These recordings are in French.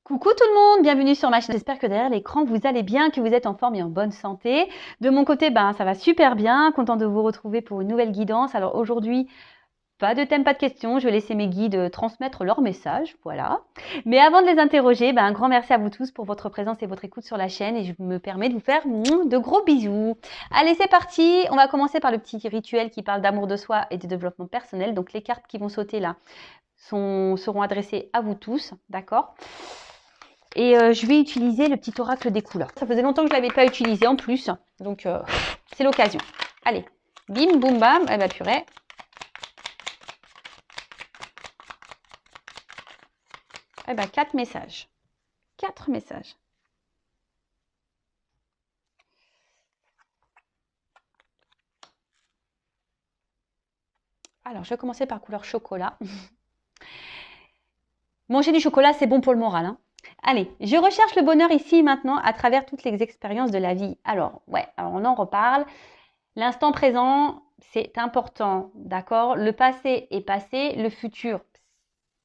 Coucou tout le monde, bienvenue sur ma chaîne. J'espère que derrière l'écran vous allez bien, que vous êtes en forme et en bonne santé. De mon côté, ça va super bien, content de vous retrouver pour une nouvelle guidance. Alors aujourd'hui, pas de thème, pas de questions, je vais laisser mes guides transmettre leur message, voilà. Mais avant de les interroger, un grand merci à vous tous pour votre présence et votre écoute sur la chaîne et je me permets de vous faire de gros bisous. Allez, c'est parti, on va commencer par le petit rituel qui parle d'amour de soi et de développement personnel. Donc les cartes qui vont sauter là seront adressées à vous tous, d'accord ? Et je vais utiliser le petit oracle des couleurs. Ça faisait longtemps que je ne l'avais pas utilisé en plus. Donc, c'est l'occasion. Allez, bim, boum, bam. Eh ben, purée. Eh ben, 4 messages. 4 messages. Alors, je vais commencer par couleur chocolat. Manger du chocolat, c'est bon pour le moral, hein. Allez, je recherche le bonheur ici maintenant à travers toutes les expériences de la vie. Alors, alors on en reparle. L'instant présent, c'est important, d'accord? Le passé est passé, le futur,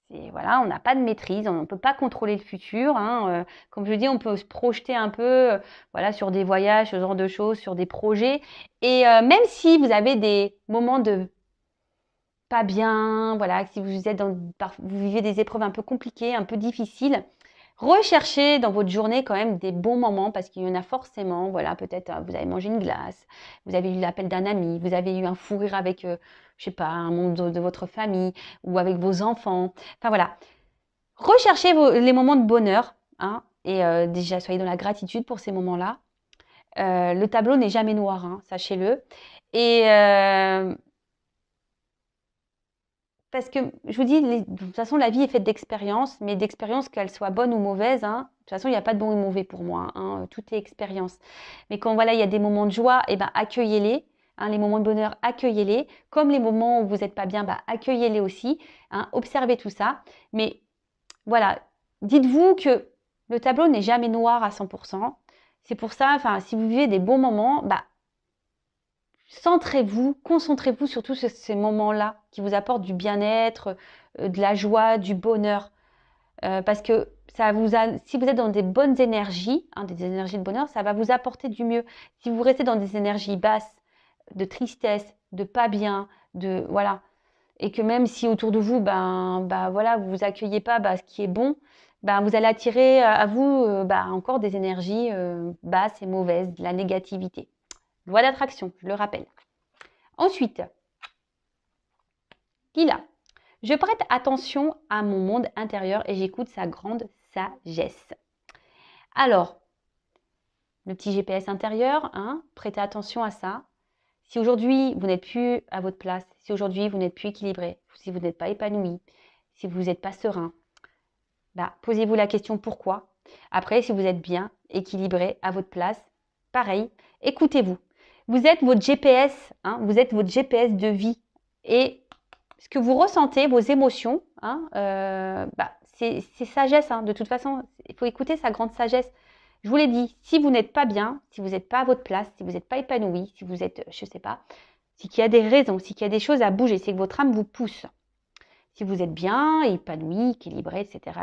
voilà, on n'a pas de maîtrise, on ne peut pas contrôler le futur, hein. Comme je dis, on peut se projeter un peu, voilà, sur des voyages, ce genre de choses, sur des projets. Et même si vous avez des moments de pas bien, voilà, si vous êtes vous vivez des épreuves un peu compliquées, un peu difficiles, recherchez dans votre journée quand même des bons moments parce qu'il y en a forcément. Voilà, peut-être vous avez mangé une glace, vous avez eu l'appel d'un ami, vous avez eu un fou rire avec, je sais pas, un membre de votre famille ou avec vos enfants. Enfin voilà, recherchez les moments de bonheur, hein, et déjà soyez dans la gratitude pour ces moments-là. Le tableau n'est jamais noir, hein, sachez-le. Et parce que je vous dis, de toute façon, la vie est faite d'expériences, mais d'expériences, qu'elles soient bonnes ou mauvaises, hein. De toute façon, il n'y a pas de bon ou mauvais pour moi, hein, tout est expérience. Mais quand voilà, il y a des moments de joie, accueillez-les. Hein, les moments de bonheur, accueillez-les. Comme les moments où vous n'êtes pas bien, accueillez-les aussi. Hein, observez tout ça. Mais voilà, dites-vous que le tableau n'est jamais noir à 100%. C'est pour ça, si vous vivez des bons moments, centrez-vous, concentrez-vous sur tous ces moments-là qui vous apportent du bien-être, de la joie, du bonheur. Parce que si vous êtes dans des bonnes énergies, hein, des énergies de bonheur, ça va vous apporter du mieux. Si vous restez dans des énergies basses, de tristesse, de pas bien, voilà, et que même si autour de vous, voilà, vous accueillez pas ce qui est bon, vous allez attirer à vous encore des énergies basses et mauvaises, de la négativité. Loi d'attraction, je le rappelle. Ensuite, Lila, je prête attention à mon monde intérieur et j'écoute sa grande sagesse. Alors, le petit GPS intérieur, hein, prêtez attention à ça. Si aujourd'hui vous n'êtes plus à votre place, si aujourd'hui vous n'êtes plus équilibré, si vous n'êtes pas épanoui, si vous n'êtes pas serein, posez-vous la question pourquoi. Après, si vous êtes bien, équilibré, à votre place, pareil, écoutez-vous. Vous êtes votre GPS, hein, vous êtes votre GPS de vie. Et ce que vous ressentez, vos émotions, hein, c'est sagesse. Hein. De toute façon, il faut écouter sa grande sagesse. Je vous l'ai dit, si vous n'êtes pas bien, si vous n'êtes pas à votre place, si vous n'êtes pas épanoui, si vous êtes, je ne sais pas, c'est qu'il y a des raisons, c'est qu'il y a des choses à bouger, c'est que votre âme vous pousse. Si vous êtes bien, épanoui, équilibré, etc.,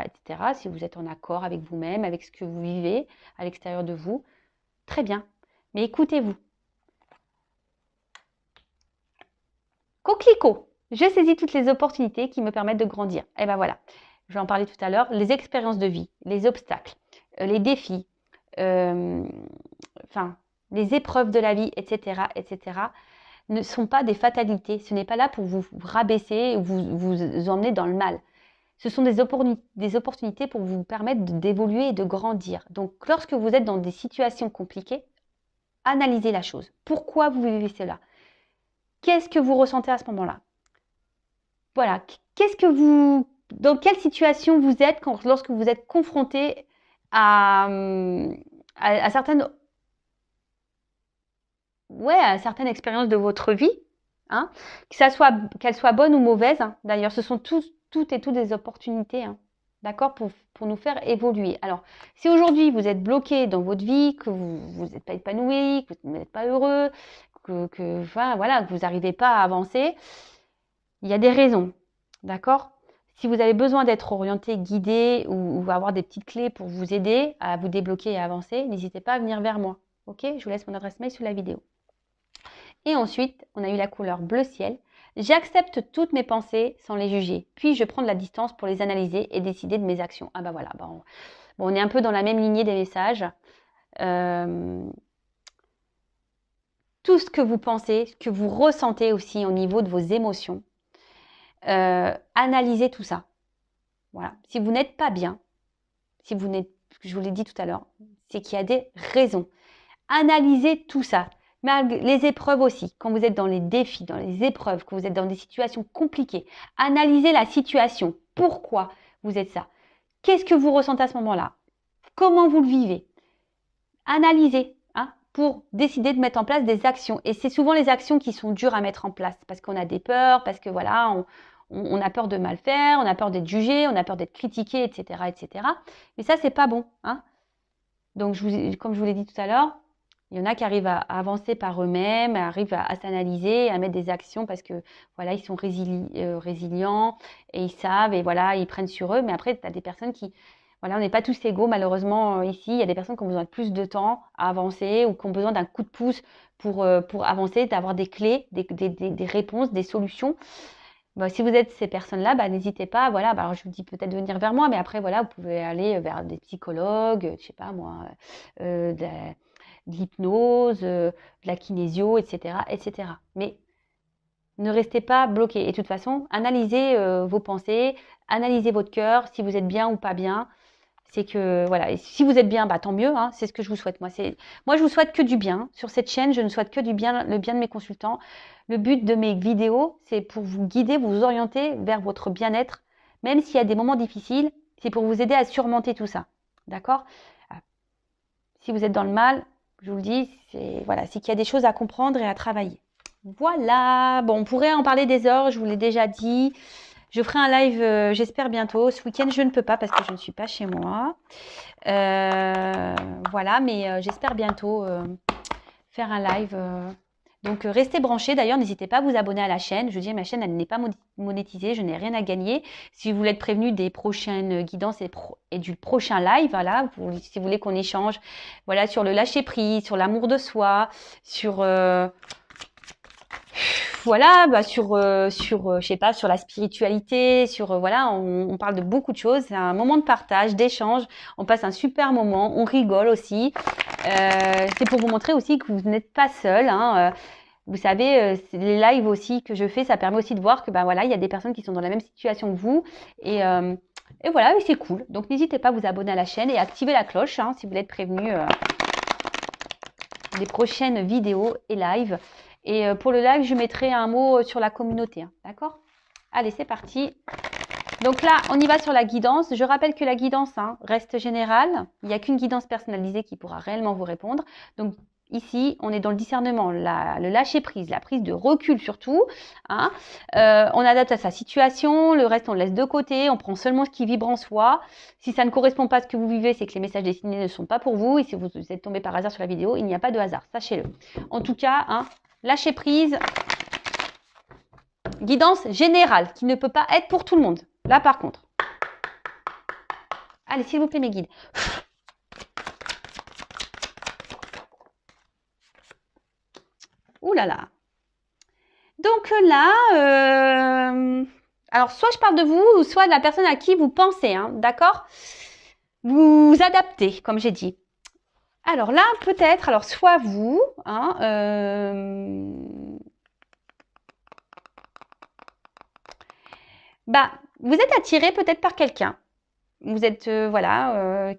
si vous êtes en accord avec vous-même, avec ce que vous vivez à l'extérieur de vous, très bien. Mais écoutez-vous. Coquelicot, je saisis toutes les opportunités qui me permettent de grandir. Et voilà, je vais en parler tout à l'heure. Les expériences de vie, les obstacles, les défis, les épreuves de la vie, etc., ne sont pas des fatalités. Ce n'est pas là pour vous rabaisser ou vous emmener dans le mal. Ce sont des opportunités pour vous permettre d'évoluer et de grandir. Donc, lorsque vous êtes dans des situations compliquées, analysez la chose. Pourquoi vous vivez cela? Qu'est-ce que vous ressentez à ce moment-là? Voilà, dans quelle situation vous êtes lorsque vous êtes confronté à certaines expériences de votre vie, hein, qu'elles soient bonnes ou mauvaises. Hein. D'ailleurs, ce sont toutes des opportunités, hein, d'accord, pour nous faire évoluer. Alors, si aujourd'hui vous êtes bloqué dans votre vie, que vous n'êtes pas épanoui, que vous n'êtes pas heureux, que vous n'arrivez pas à avancer, il y a des raisons, d'accord? Si vous avez besoin d'être orienté, guidé ou avoir des petites clés pour vous aider à vous débloquer et à avancer, n'hésitez pas à venir vers moi. Ok, je vous laisse mon adresse mail sous la vidéo. Et ensuite, on a eu la couleur bleu ciel. J'accepte toutes mes pensées sans les juger. Puis, je prends de la distance pour les analyser et décider de mes actions. Ah bah voilà, bon, on est un peu dans la même lignée des messages. Tout ce que vous pensez, ce que vous ressentez aussi au niveau de vos émotions, analysez tout ça. Voilà. Si vous n'êtes pas bien, si vous n'êtes, je vous l'ai dit tout à l'heure, c'est qu'il y a des raisons. Analysez tout ça. Les épreuves aussi, quand vous êtes dans les défis, dans les épreuves, quand vous êtes dans des situations compliquées, analysez la situation. Pourquoi vous êtes ça? Qu'est-ce que vous ressentez à ce moment-là? Comment vous le vivez? Analysez pour décider de mettre en place des actions. Et c'est souvent les actions qui sont dures à mettre en place parce qu'on a des peurs, parce que voilà, on a peur de mal faire, on a peur d'être jugé, on a peur d'être critiqué, etc., etc. Mais ça, c'est pas bon. Donc, comme je vous l'ai dit tout à l'heure, il y en a qui arrivent à avancer par eux-mêmes, arrivent à s'analyser, à mettre des actions parce que voilà, ils sont résilients et ils savent et voilà, ils prennent sur eux. Mais après, tu as des personnes qui, voilà, on n'est pas tous égaux malheureusement ici. Il y a des personnes qui ont besoin de plus de temps à avancer ou qui ont besoin d'un coup de pouce pour avancer, d'avoir des clés, des réponses, des solutions. Bah, si vous êtes ces personnes-là, bah, n'hésitez pas. Voilà, bah, alors je vous dis peut-être de venir vers moi, mais après, voilà, vous pouvez aller vers des psychologues, je sais pas moi, de l'hypnose, de la kinésio, etc., etc. Mais ne restez pas bloqué. Et de toute façon, analysez vos pensées, analysez votre cœur, si vous êtes bien ou pas bien. C'est que, voilà, et si vous êtes bien, bah, tant mieux, c'est ce que je vous souhaite. Moi, je vous souhaite que du bien. Sur cette chaîne, je ne souhaite que du bien, le bien de mes consultants. Le but de mes vidéos, c'est pour vous guider, vous orienter vers votre bien-être. Même s'il y a des moments difficiles, c'est pour vous aider à surmonter tout ça. D'accord? Si vous êtes dans le mal, je vous le dis, c'est qu'il y a des choses à comprendre et à travailler. Voilà, bon, on pourrait en parler des heures, je vous l'ai déjà dit. Je ferai un live, j'espère bientôt. Ce week-end, je ne peux pas parce que je ne suis pas chez moi. Voilà, mais j'espère bientôt faire un live. Donc, restez branchés. D'ailleurs, n'hésitez pas à vous abonner à la chaîne. Je dis, ma chaîne, elle n'est pas monétisée. Je n'ai rien à gagner. Si vous voulez être prévenu des prochaines guidances et du prochain live, voilà, si vous voulez qu'on échange, voilà, sur le lâcher-prise, sur l'amour de soi, sur... voilà, bah je sais pas, sur la spiritualité, voilà, on parle de beaucoup de choses. C'est un moment de partage, d'échange. On passe un super moment, on rigole aussi. C'est pour vous montrer aussi que vous n'êtes pas seul. Vous savez, les lives aussi que je fais, ça permet aussi de voir que voilà, il y a des personnes qui sont dans la même situation que vous. Et voilà, c'est cool. Donc n'hésitez pas à vous abonner à la chaîne et activer la cloche si vous voulez être prévenu des prochaines vidéos et lives. Et pour le live, je mettrai un mot sur la communauté. D'accord? Allez, c'est parti. Donc là, on y va sur la guidance. Je rappelle que la guidance reste générale. Il n'y a qu'une guidance personnalisée qui pourra réellement vous répondre. Donc ici, on est dans le discernement, le lâcher-prise, la prise de recul surtout. On adapte à sa situation. Le reste, on le laisse de côté. On prend seulement ce qui vibre en soi. Si ça ne correspond pas à ce que vous vivez, c'est que les messages destinés ne sont pas pour vous. Et si vous êtes tombé par hasard sur la vidéo, il n'y a pas de hasard. Sachez-le. En tout cas, lâcher prise, guidance générale qui ne peut pas être pour tout le monde. Là, par contre. Allez, s'il vous plaît, mes guides. Ouh là là. Donc là, alors soit je parle de vous, ou soit de la personne à qui vous pensez, d'accord? Vous adaptez, comme j'ai dit. Alors là, peut-être, alors soit vous, vous êtes attiré peut-être par quelqu'un. Vous êtes,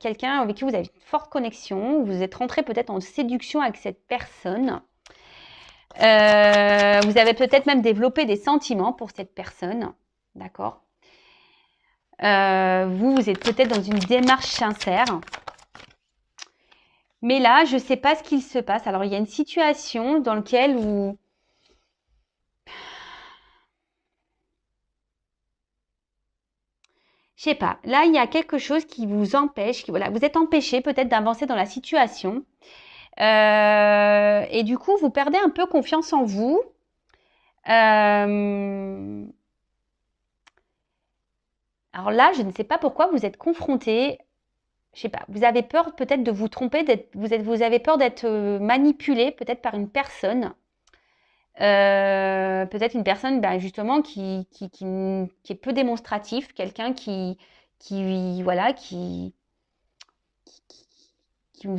quelqu'un avec qui vous avez une forte connexion. Vous êtes rentré peut-être en séduction avec cette personne. Vous avez peut-être même développé des sentiments pour cette personne. D'accord? Vous êtes peut-être dans une démarche sincère. Mais là, je ne sais pas ce qu'il se passe. Alors, il y a une situation dans laquelle vous... Je sais pas. Là, il y a quelque chose qui vous empêche. Voilà, vous êtes empêché peut-être d'avancer dans la situation. Et du coup, vous perdez un peu confiance en vous. Alors là, je ne sais pas pourquoi vous êtes confronté, je sais pas, vous avez peur peut-être de vous tromper, vous avez peur d'être manipulé peut-être par une personne. Peut-être une personne justement qui est peu démonstratif, quelqu'un voilà, qui ne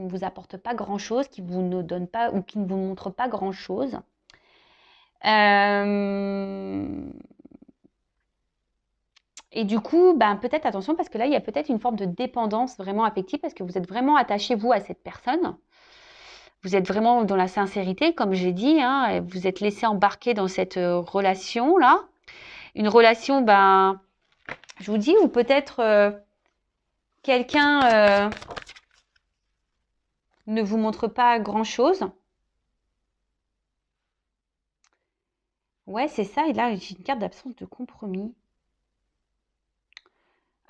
vous apporte pas grand-chose, qui vous ne donne pas ou qui ne vous montre pas grand-chose. Et du coup, peut-être attention parce que là, il y a peut-être une forme de dépendance vraiment affective parce que vous êtes vraiment attaché, vous, à cette personne. Vous êtes vraiment dans la sincérité, comme j'ai dit, hein, et vous êtes laissé embarquer dans cette relation-là. Une relation, je vous dis, ou peut-être quelqu'un ne vous montre pas grand-chose. Ouais, c'est ça. Et là, j'ai une carte d'absence de compromis.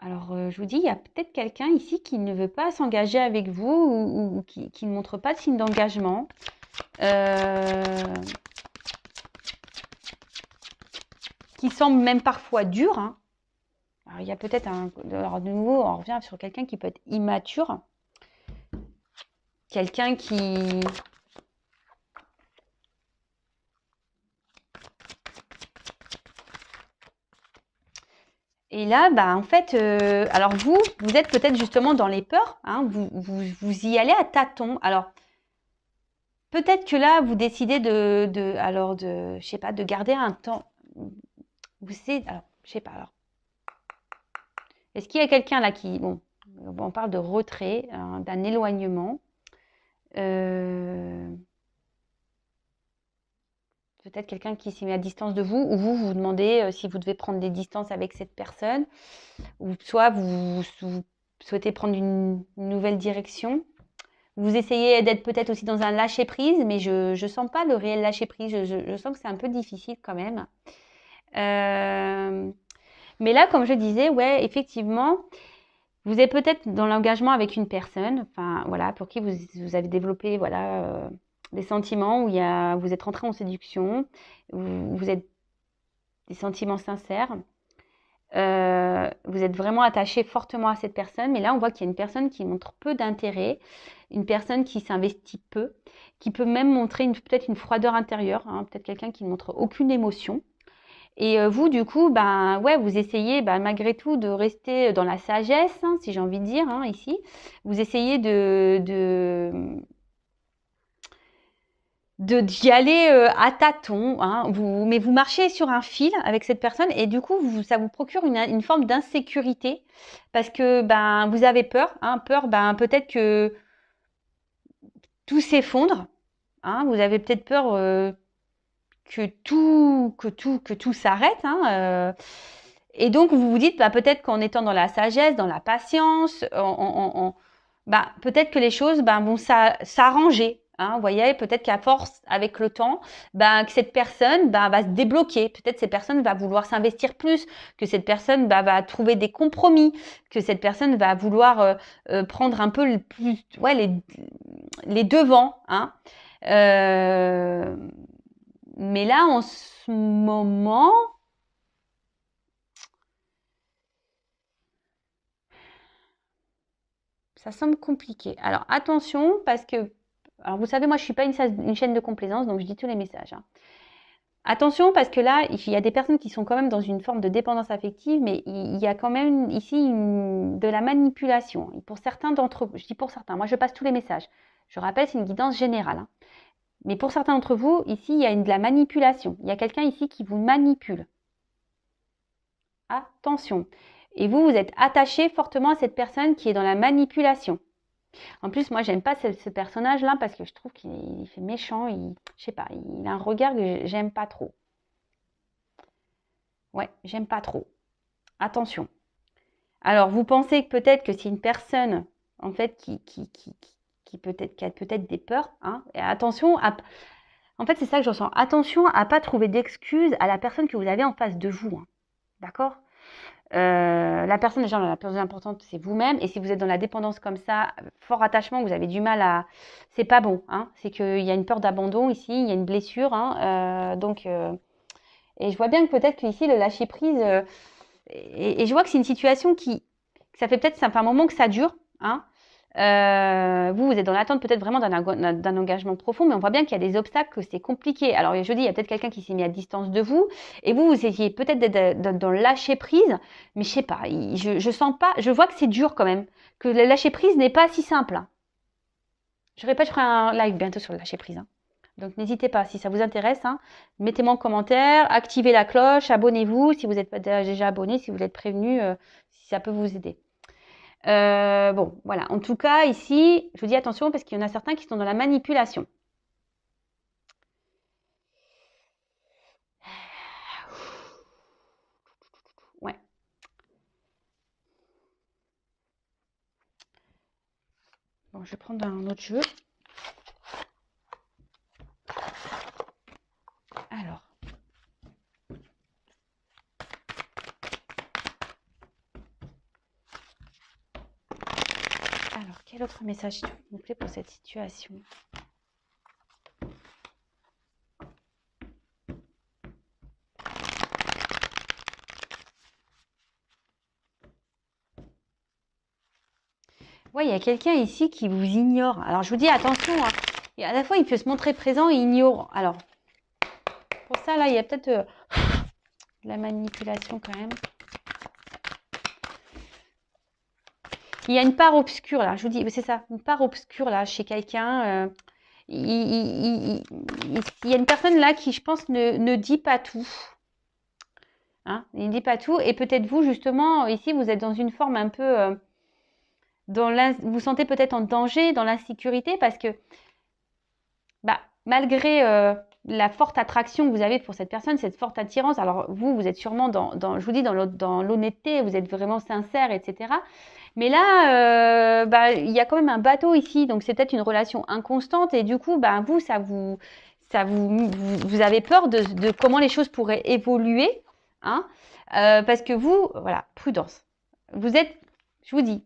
Alors, je vous dis, il y a peut-être quelqu'un ici qui ne veut pas s'engager avec vous ou qui ne montre pas de signe d'engagement. Qui semble même parfois dur. Hein. Alors, il y a peut-être alors, de nouveau, on revient sur quelqu'un qui peut être immature. Quelqu'un qui... Et là, en fait, alors vous êtes peut-être justement dans les peurs. Hein, vous y allez à tâtons. Alors, peut-être que là, vous décidez je sais pas, de garder un temps. Vous savez, alors, je sais pas. Alors, est-ce qu'il y a quelqu'un là qui, bon, on parle de retrait, hein, d'un éloignement. Peut-être quelqu'un qui s'est mis à distance de vous, ou vous demandez si vous devez prendre des distances avec cette personne, ou soit vous souhaitez prendre une nouvelle direction. Vous essayez d'être peut-être aussi dans un lâcher-prise, mais je ne sens pas le réel lâcher-prise. Je sens que c'est un peu difficile quand même. Mais là, comme je disais, ouais, effectivement, vous êtes peut-être dans l'engagement avec une personne, enfin voilà, pour qui vous avez développé voilà des sentiments où vous êtes rentré en séduction, vous êtes des sentiments sincères. Vous êtes vraiment attaché fortement à cette personne, mais là on voit qu'il y a une personne qui montre peu d'intérêt, une personne qui s'investit peu, qui peut même montrer peut-être une froideur intérieure, hein, peut-être quelqu'un qui ne montre aucune émotion. Et vous, du coup, ouais, vous essayez malgré tout de rester dans la sagesse, hein, si j'ai envie de dire, hein, ici. Vous essayez d'y aller à tâtons, hein, mais vous marchez sur un fil avec cette personne et du coup, ça vous procure une forme d'insécurité parce que vous avez peur, hein, peur peut-être que tout s'effondre, hein, vous avez peut-être peur que tout s'arrête, hein, et donc vous vous dites peut-être qu'en étant dans la sagesse, dans la patience, peut-être que les choses vont s'arranger. Hein, vous voyez, peut-être qu'à force, avec le temps, que cette personne va se débloquer. Peut-être cette personne va vouloir s'investir plus, que cette personne va trouver des compromis, que cette personne va vouloir prendre un peu les devants. Hein. Mais là, en ce moment, ça semble compliqué. Alors attention, parce que, alors vous savez, moi je suis pas une chaîne de complaisance, donc je dis tous les messages. Hein. Attention, parce que là, il y a des personnes qui sont quand même dans une forme de dépendance affective, mais il y a quand même ici de la manipulation. Et pour certains d'entre vous, je dis pour certains, moi je passe tous les messages. Je rappelle, c'est une guidance générale. Hein. Mais pour certains d'entre vous, ici, il y a de la manipulation. Il y a quelqu'un ici qui vous manipule. Attention. Et vous êtes attaché fortement à cette personne qui est dans la manipulation. En plus, moi, j'aime pas ce personnage-là parce que je trouve qu'il fait méchant. Je sais pas, il a un regard que j'aime pas trop. Ouais, j'aime pas trop. Attention. Alors, vous pensez que peut-être que c'est une personne, en fait, qui a peut-être des peurs. Hein, et attention en fait, c'est ça que je ressens. Attention à pas trouver d'excuses à la personne que vous avez en face de vous. Hein. D'accord ? La personne déjà la plus importante, c'est vous-même. Et si vous êtes dans la dépendance comme ça, fort attachement, vous avez du mal à... C'est pas bon. Hein. C'est qu'il y a une peur d'abandon ici, il y a une blessure. Hein. Donc, Et je vois bien que peut-être qu'ici, le lâcher prise, et je vois que c'est une situation que ça fait peut-être un moment que ça dure, hein. Vous êtes dans l'attente peut-être vraiment d'un engagement profond, mais on voit bien qu'il y a des obstacles, que c'est compliqué. Alors, je dis, il y a peut-être quelqu'un qui s'est mis à distance de vous, et vous essayez peut-être d'être dans le lâcher prise, mais je sais pas, je sens pas, je vois que c'est dur quand même, que le lâcher prise n'est pas si simple, hein. Je répète, je ferai un live bientôt sur le lâcher prise, hein. Donc, n'hésitez pas, si ça vous intéresse, hein, mettez-moi en commentaire, activez la cloche, abonnez-vous si vous n'êtes pas déjà abonné, si vous êtes prévenu, si ça peut vous aider. Bon, voilà. En tout cas, ici, je vous dis attention parce qu'il y en a certains qui sont dans la manipulation. Ouais. Bon, je vais prendre un autre jeu. Alors. Alors, quel autre message s'il vous plaît pour cette situation? Ouais, il y a quelqu'un ici qui vous ignore. Alors, je vous dis attention, hein. Et à la fois, il peut se montrer présent et ignore. Alors, pour ça, là, il y a peut-être de la manipulation quand même. Il y a une part obscure, là. Je vous dis, c'est ça, une part obscure, là, chez quelqu'un. Il y a une personne, là, qui, je pense, ne dit pas tout. Hein, il ne dit pas tout. Et peut-être vous, justement, ici, vous êtes dans une forme un peu... vous vous sentez peut-être en danger, dans l'insécurité, parce que malgré la forte attraction que vous avez pour cette personne, cette forte attirance, alors vous êtes sûrement je vous dis, dans l'honnêteté, vous êtes vraiment sincère, etc. Mais là, il y a quand même un bateau ici, donc c'est peut-être une relation inconstante, et du coup, vous avez peur de comment les choses pourraient évoluer, hein, parce que vous, voilà, prudence. Vous êtes, je vous dis,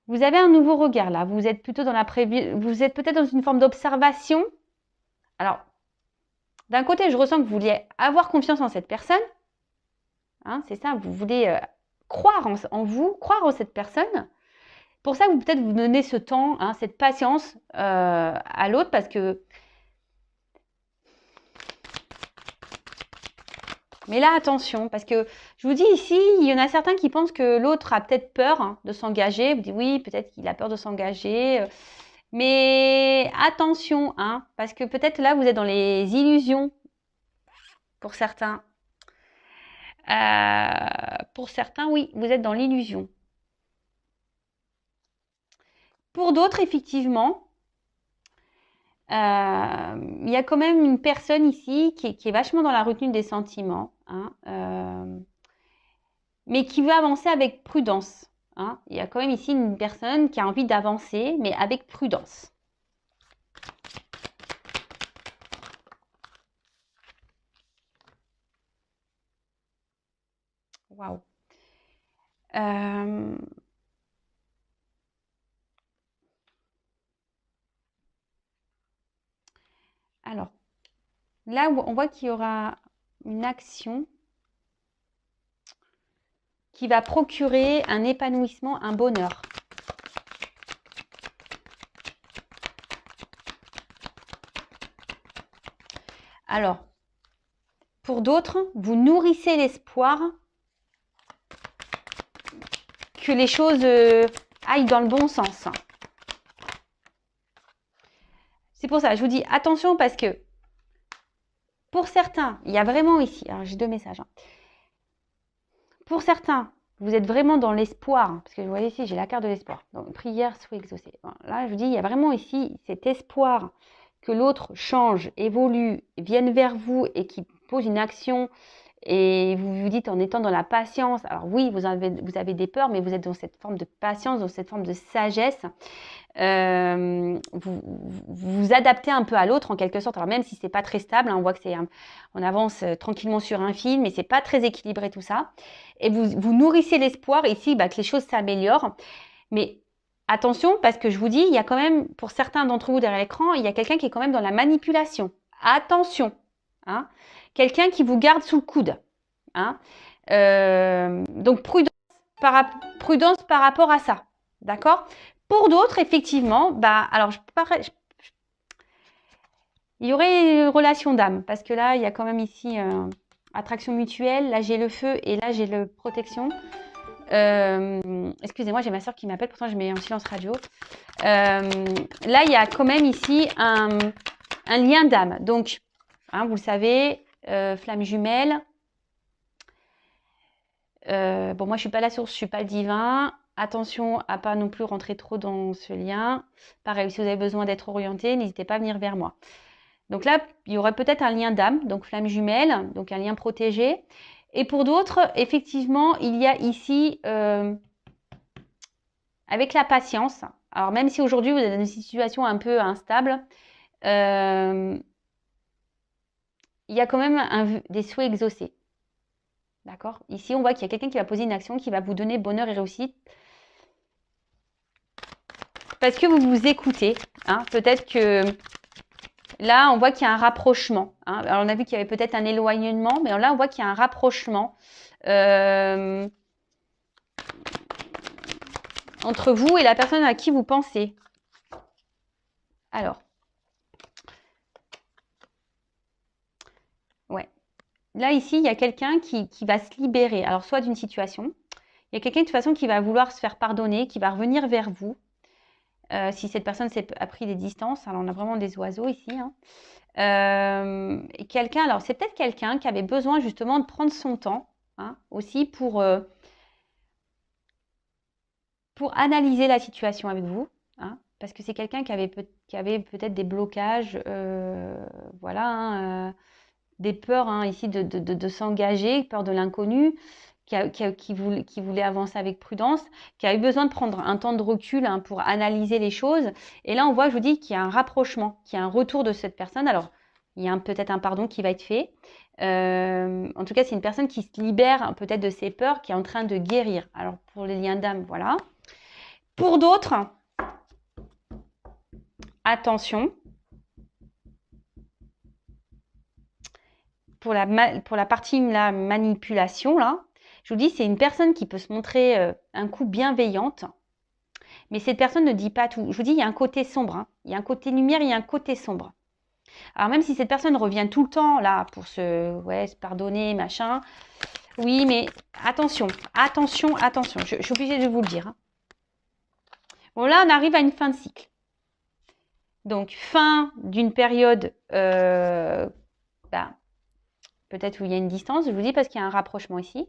vous avez un nouveau regard là. Vous êtes plutôt vous êtes peut-être dans une forme d'observation. Alors, d'un côté, je ressens que vous vouliez avoir confiance en cette personne. Hein, c'est ça, vous voulez croire en vous, croire en cette personne. Pour ça, vous peut-être vous donnez ce temps, hein, cette patience à l'autre, parce que... Mais là, attention, parce que je vous dis ici, il y en a certains qui pensent que l'autre a peut-être peur, hein, de s'engager. Vous dites oui, peut-être qu'il a peur de s'engager. Mais attention, hein, parce que peut-être là, vous êtes dans les illusions pour certains. Pour certains, oui, vous êtes dans l'illusion. Pour d'autres, effectivement, il y a quand même une personne ici qui est vachement dans la retenue des sentiments, hein, mais qui veut avancer avec prudence. Hein. Il y a quand même ici une personne qui a envie d'avancer, mais avec prudence. Waouh. Alors, là, on voit qu'il y aura une action qui va procurer un épanouissement, un bonheur. Alors, pour d'autres, vous nourrissez l'espoir que les choses aillent dans le bon sens. C'est pour ça, je vous dis attention parce que pour certains, il y a vraiment ici, alors j'ai deux messages. Hein. Pour certains, vous êtes vraiment dans l'espoir, parce que vous voyez ici, j'ai la carte de l'espoir. Donc, prière soit exaucée. Bon, là, je vous dis, il y a vraiment ici cet espoir que l'autre change, évolue, vienne vers vous et qui pose une action. Et vous vous dites en étant dans la patience, alors oui, vous avez des peurs, mais vous êtes dans cette forme de patience, dans cette forme de sagesse. Vous vous adaptez un peu à l'autre en quelque sorte. Alors même si c'est pas très stable, hein, on voit que on avance tranquillement sur un fil, mais c'est pas très équilibré tout ça. Et vous nourrissez l'espoir ici que les choses s'améliorent. Mais attention, parce que je vous dis, il y a quand même, pour certains d'entre vous derrière l'écran, il y a quelqu'un qui est quand même dans la manipulation. Attention. Hein. Quelqu'un qui vous garde sous le coude. Hein. Donc, prudence par rapport à ça. D'accord? Pour d'autres, effectivement, bah, alors, il y aurait une relation d'âme, parce que là, il y a quand même ici attraction mutuelle. Là, j'ai le feu et là, j'ai le protection. Excusez-moi, j'ai ma soeur qui m'appelle, pourtant je mets en silence radio. Là, il y a quand même ici un lien d'âme. Donc, hein, vous le savez, flamme jumelle. Bon, moi, je suis pas la source, je suis pas le divin. Attention à pas non plus rentrer trop dans ce lien. Pareil, si vous avez besoin d'être orienté, n'hésitez pas à venir vers moi. Donc là, il y aurait peut-être un lien d'âme, donc flamme jumelle, donc un lien protégé. Et pour d'autres, effectivement, il y a ici, avec la patience, alors même si aujourd'hui vous êtes dans une situation un peu instable, il y a quand même des souhaits exaucés. D'accord? Ici, on voit qu'il y a quelqu'un qui va poser une action qui va vous donner bonheur et réussite. Parce que vous vous écoutez. Hein? Peut-être que là, on voit qu'il y a un rapprochement. Hein? Alors, on a vu qu'il y avait peut-être un éloignement, mais là, on voit qu'il y a un rapprochement entre vous et la personne à qui vous pensez. Alors. Ouais. Là, ici, il y a quelqu'un qui va se libérer. Alors, soit d'une situation. Il y a quelqu'un de toute façon qui va vouloir se faire pardonner, qui va revenir vers vous. Si cette personne a pris des distances. Alors, on a vraiment des oiseaux ici. Hein. Quelqu'un, alors c'est peut-être quelqu'un qui avait besoin justement de prendre son temps hein, aussi pour analyser la situation avec vous. Hein, parce que c'est quelqu'un qui avait peut-être des blocages, voilà, hein, des peurs hein, ici de s'engager, peur de l'inconnu, qui voulait avancer avec prudence, qui a eu besoin de prendre un temps de recul hein, pour analyser les choses. Et là, on voit, je vous dis, qu'il y a un rapprochement, qu'il y a un retour de cette personne. Alors, il y a peut-être un pardon qui va être fait. En tout cas, c'est une personne qui se libère peut-être de ses peurs, qui est en train de guérir. Alors, pour les liens d'âme, voilà. Pour d'autres, attention. Pour la partie la manipulation, là, je vous dis, c'est une personne qui peut se montrer un coup bienveillante, mais cette personne ne dit pas tout. Je vous dis, il y a un côté sombre. Hein. Il y a un côté lumière, il y a un côté sombre. Alors même si cette personne revient tout le temps là pour se pardonner, machin, oui, mais attention, attention, attention. Je suis obligée de vous le dire. Hein. Bon, là, on arrive à une fin de cycle. Donc, fin d'une période, peut-être où il y a une distance, je vous dis parce qu'il y a un rapprochement ici.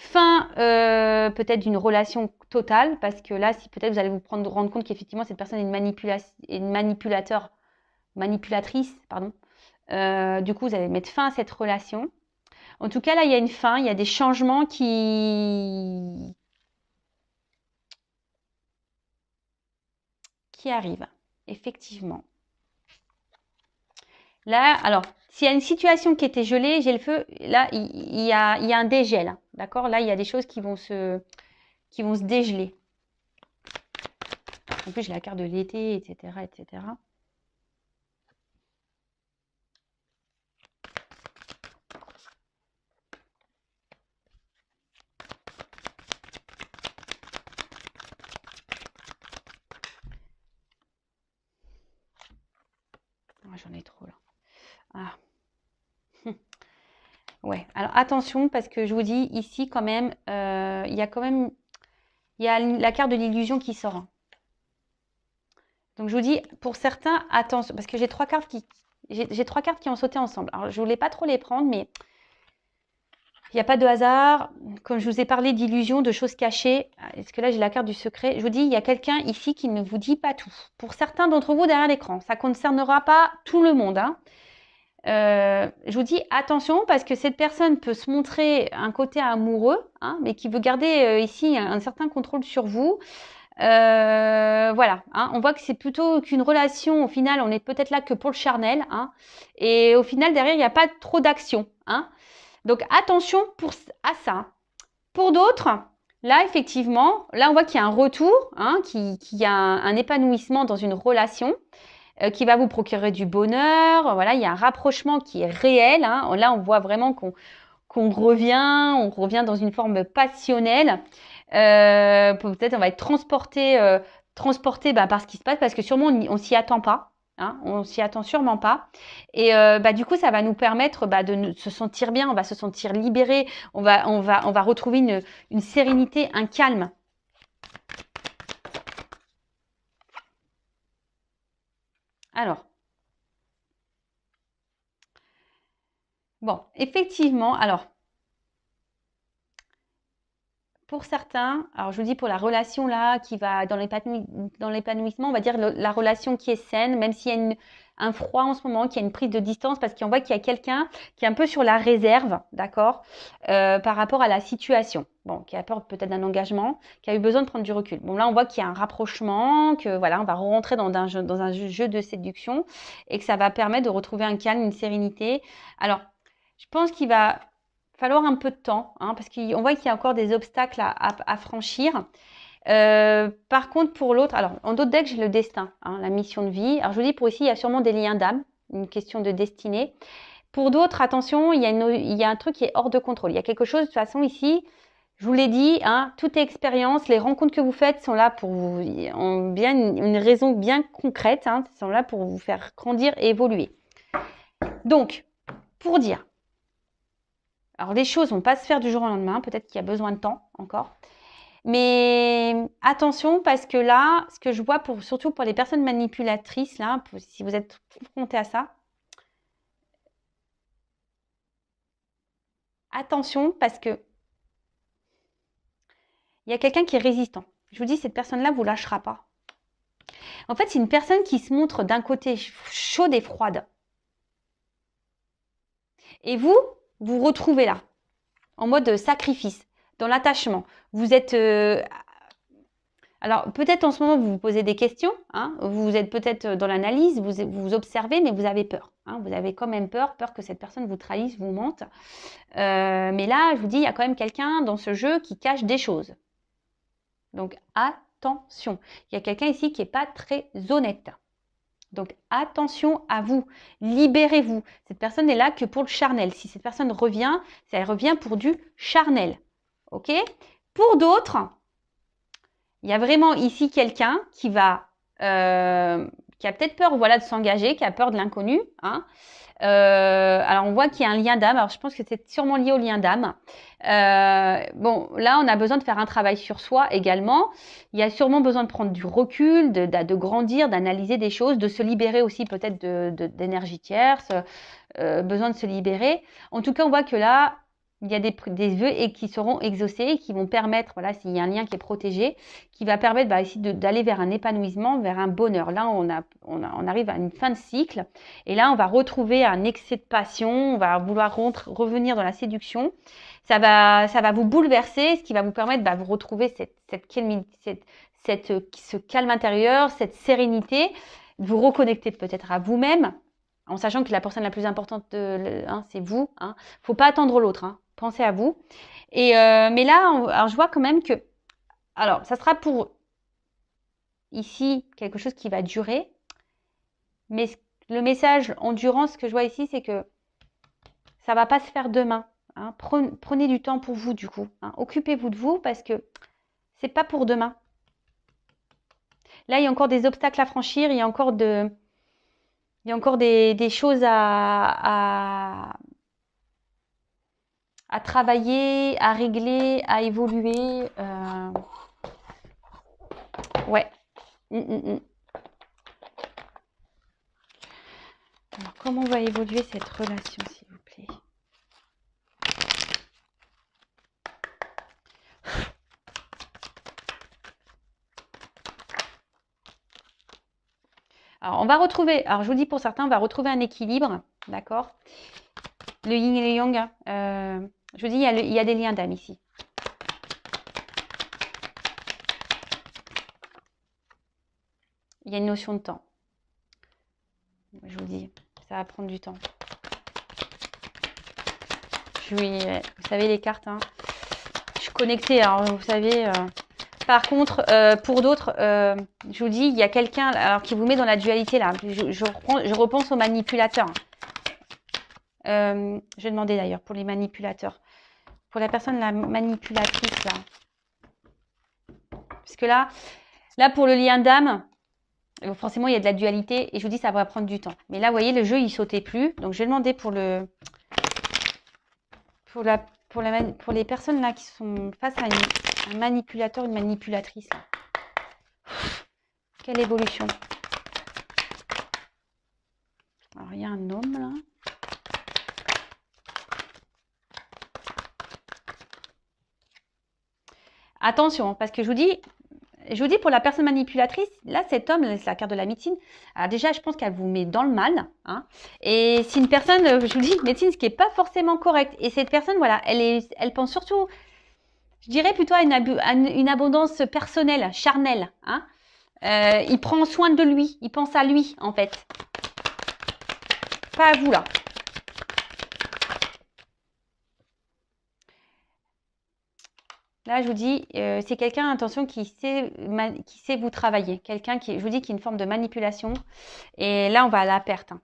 Fin peut-être d'une relation totale, parce que là, si peut-être vous allez vous rendre compte qu'effectivement cette personne est une manipulatrice, pardon. Du coup, vous allez mettre fin à cette relation. En tout cas, là, il y a une fin, il y a des changements qui arrivent, effectivement. Là, alors, s'il y a une situation qui était gelée, j'ai le feu, là, il y a un dégel. D'accord? Là, il y a des choses qui vont se dégeler. En plus, j'ai la carte de l'été, etc., etc. J'en ai trop là. Ah. Ouais, alors attention parce que je vous dis ici quand même, il y a la carte de l'illusion qui sort. Donc je vous dis pour certains attention parce que j'ai trois cartes qui ont sauté ensemble. Alors je voulais pas trop les prendre, mais il n'y a pas de hasard. Comme je vous ai parlé d'illusions, de choses cachées. Est-ce que là j'ai la carte du secret? Je vous dis il y a quelqu'un ici qui ne vous dit pas tout. Pour certains d'entre vous derrière l'écran, ça ne concernera pas tout le monde. Hein. Je vous dis attention parce que cette personne peut se montrer un côté amoureux, hein, mais qui veut garder ici un certain contrôle sur vous. Voilà, hein, on voit que c'est plutôt qu'une relation, au final, on est peut-être là que pour le charnel, hein, et au final, derrière, il n'y a pas trop d'action. Hein. Donc, attention à ça. Pour d'autres, là, effectivement, là, on voit qu'il y a un retour, hein, qu'il y a un épanouissement dans une relation. qui va vous procurer du bonheur. Voilà, il y a un rapprochement qui est réel. Hein. Là, on voit vraiment qu'on revient dans une forme passionnelle. Peut-être on va être transporté par ce qui se passe parce que sûrement on s'y attend pas. Hein, on s'y attend sûrement pas. Et du coup, ça va nous permettre de se sentir bien, on va se sentir libéré, on va retrouver une sérénité, un calme. Alors, bon, effectivement, alors, pour certains, alors je vous dis pour la relation là qui va dans l'épanouissement, on va dire la relation qui est saine, même s'il y a un froid en ce moment, qu'il y a une prise de distance, parce qu'on voit qu'il y a quelqu'un qui est un peu sur la réserve, d'accord, par rapport à la situation. Bon, qui a peur peut-être d'un engagement, qui a eu besoin de prendre du recul. Bon, là, on voit qu'il y a un rapprochement, que voilà, on va rentrer dans un jeu de séduction et que ça va permettre de retrouver un calme, une sérénité. Alors, je pense qu'il va falloir un peu de temps, hein, parce qu'on voit qu'il y a encore des obstacles à franchir. Par contre, pour l'autre, alors en d'autres decks, j'ai le destin, hein, la mission de vie. Alors je vous dis, pour ici, il y a sûrement des liens d'âme, une question de destinée. Pour d'autres, attention, il y a un truc qui est hors de contrôle. Il y a quelque chose, de toute façon, ici, je vous l'ai dit, hein, toute expérience, les rencontres que vous faites sont là pour vous, ont bien une raison bien concrète, hein, sont là pour vous faire grandir et évoluer. Donc, pour dire, alors les choses vont pas se faire du jour au lendemain, peut-être qu'il y a besoin de temps encore. Mais attention parce que là, ce que je vois surtout pour les personnes manipulatrices, là, si vous êtes confronté à ça, attention parce que il y a quelqu'un qui est résistant. Je vous dis, cette personne-là vous lâchera pas. En fait, c'est une personne qui se montre d'un côté chaude et froide. Et vous vous retrouvez là, en mode sacrifice, dans l'attachement. Vous êtes... alors, peut-être en ce moment, vous vous posez des questions. Hein, vous êtes peut-être dans l'analyse, vous observez, mais vous avez peur. Hein, vous avez quand même peur que cette personne vous trahisse, vous mente. Mais là, je vous dis, il y a quand même quelqu'un dans ce jeu qui cache des choses. Donc, attention. Il y a quelqu'un ici qui n'est pas très honnête. Donc, attention à vous. Libérez-vous. Cette personne n'est là que pour le charnel. Si cette personne revient, elle revient pour du charnel. OK ? Pour d'autres, il y a vraiment ici quelqu'un qui a peut-être peur, voilà, de s'engager, qui a peur de l'inconnu. Hein. Alors, on voit qu'il y a un lien d'âme. Alors, je pense que c'est sûrement lié au lien d'âme. Bon, là, on a besoin de faire un travail sur soi également. Il y a sûrement besoin de prendre du recul, de grandir, d'analyser des choses, de se libérer aussi peut-être d'énergie tierce, besoin de se libérer. En tout cas, on voit que là, il y a des vœux qui seront exaucés, qui vont permettre, voilà, s'il y a un lien qui est protégé, qui va permettre ici d'aller vers un épanouissement, vers un bonheur. Là, on arrive à une fin de cycle. Et là, on va retrouver un excès de passion, on va vouloir revenir dans la séduction. Ça va vous bouleverser, ce qui va vous permettre de vous retrouver ce calme intérieur, cette sérénité, vous reconnecter peut-être à vous-même, en sachant que la personne la plus importante, c'est vous. Hein. Faut pas attendre l'autre. Hein. Pensez à vous. Et mais là, alors je vois quand même que, alors ça sera pour ici quelque chose qui va durer, mais le message endurance que je vois ici, c'est que ça va pas se faire demain. Hein. Prenez du temps pour vous du coup. Hein. Occupez-vous de vous parce que c'est pas pour demain. Là, il y a encore des obstacles à franchir, il y a encore des choses à travailler, à régler, à évoluer. Ouais. Alors, comment va évoluer cette relation, s'il vous plaît? Alors, on va retrouver, alors je vous dis pour certains, on va retrouver un équilibre, d'accord? Le yin et le yang, je vous dis, il y a des liens d'âme ici. Il y a une notion de temps. Je vous dis, ça va prendre du temps. Vous savez les cartes, hein. Je suis connectée, alors vous savez, Par contre, pour d'autres, je vous dis, il y a quelqu'un alors qui vous met dans la dualité là. Je repense aux manipulateurs. Je vais demander d'ailleurs pour les manipulateurs. Pour la personne, la manipulatrice là. Parce que là pour le lien d'âme, forcément il y a de la dualité et je vous dis ça va prendre du temps. Mais là, vous voyez, le jeu il sautait plus. Donc je vais demander pour les personnes là qui sont face à un manipulateur, une manipulatrice. Là. Quelle évolution. Alors il y a un homme là. Attention, parce que je vous dis pour la personne manipulatrice, là, cet homme, c'est la carte de la médecine. Alors déjà, je pense qu'elle vous met dans le mal. Hein, et c'est une personne, je vous dis, médecine, ce qui n'est pas forcément correct. Et cette personne, voilà, elle pense surtout, je dirais plutôt à une abondance personnelle, charnelle. Hein. Il prend soin de lui, il pense à lui, en fait. Pas à vous, là. Là, je vous dis, c'est quelqu'un, attention, qui sait vous travailler. Quelqu'un qui, je vous dis, qui est une forme de manipulation. Et là, on va à la perte. Hein.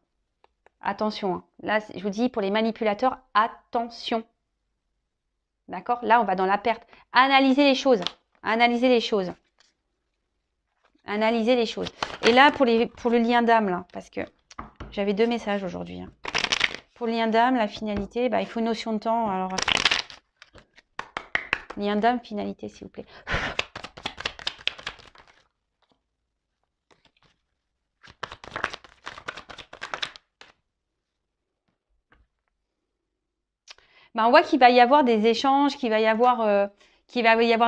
Attention. Hein. Là, je vous dis, pour les manipulateurs, attention. D'accord? Là, on va dans la perte. Analysez les choses. Analysez les choses. Analysez les choses. Et là, pour le lien d'âme, là, parce que j'avais 2 messages aujourd'hui. Hein. Pour le lien d'âme, la finalité, bah, il faut une notion de temps. Alors, lien d'âme, finalité, s'il vous plaît. Ben, on voit qu'il va y avoir des échanges, qu'il va y avoir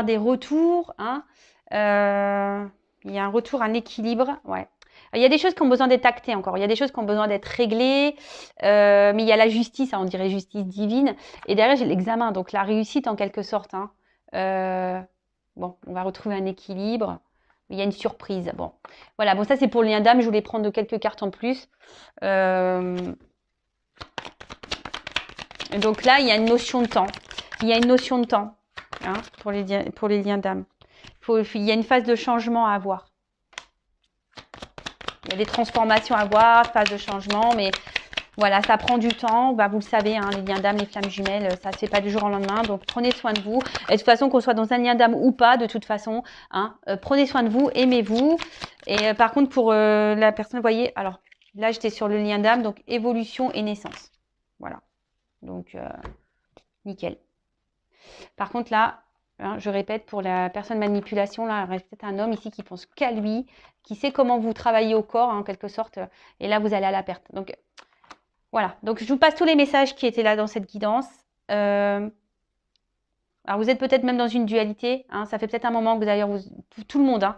des retours. Hein. Il y a un retour, un équilibre. Ouais. Il y a des choses qui ont besoin d'être actées encore. Il y a des choses qui ont besoin d'être réglées. Mais il y a la justice, hein, on dirait justice divine. Et derrière, j'ai l'examen, donc la réussite en quelque sorte. Hein. Bon, on va retrouver un équilibre. Il y a une surprise. Bon, voilà. Bon, ça c'est pour le lien d'âme. Je voulais prendre quelques cartes en plus. Donc là, il y a une notion de temps. Il y a une notion de temps hein, pour les liens d'âme. Il y a une phase de changement à avoir. Il y a des transformations à avoir, phase de changement, mais voilà, ça prend du temps. Bah, vous le savez, hein, les liens d'âme, les flammes jumelles, ça ne se fait pas du jour au lendemain. Donc, prenez soin de vous. Et de toute façon, qu'on soit dans un lien d'âme ou pas, de toute façon, hein, prenez soin de vous, aimez-vous. Et par contre, pour la personne, vous voyez, alors là, j'étais sur le lien d'âme, donc évolution et naissance. Voilà. Donc, nickel. Par contre, là, hein, je répète, pour la personne manipulation, là, il reste peut-être un homme ici qui pense qu'à lui, qui sait comment vous travaillez au corps, hein, en quelque sorte. Et là, vous allez à la perte. Donc, voilà. Donc, je vous passe tous les messages qui étaient là dans cette guidance. Alors, vous êtes peut-être même dans une dualité. Hein, ça fait peut-être un moment que d'ailleurs, tout le monde, hein,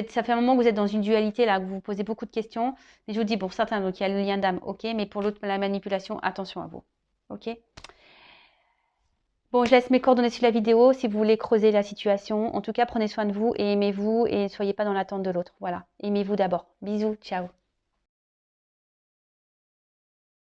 ça fait un moment que vous êtes dans une dualité, là, que vous vous posez beaucoup de questions. Et je vous dis, pour certains, donc il y a le lien d'âme, ok, mais pour l'autre, la manipulation, attention à vous. Ok. Bon, je laisse mes coordonnées sur la vidéo si vous voulez creuser la situation. En tout cas, prenez soin de vous et aimez-vous et ne soyez pas dans l'attente de l'autre. Voilà. Aimez-vous d'abord. Bisous. Ciao.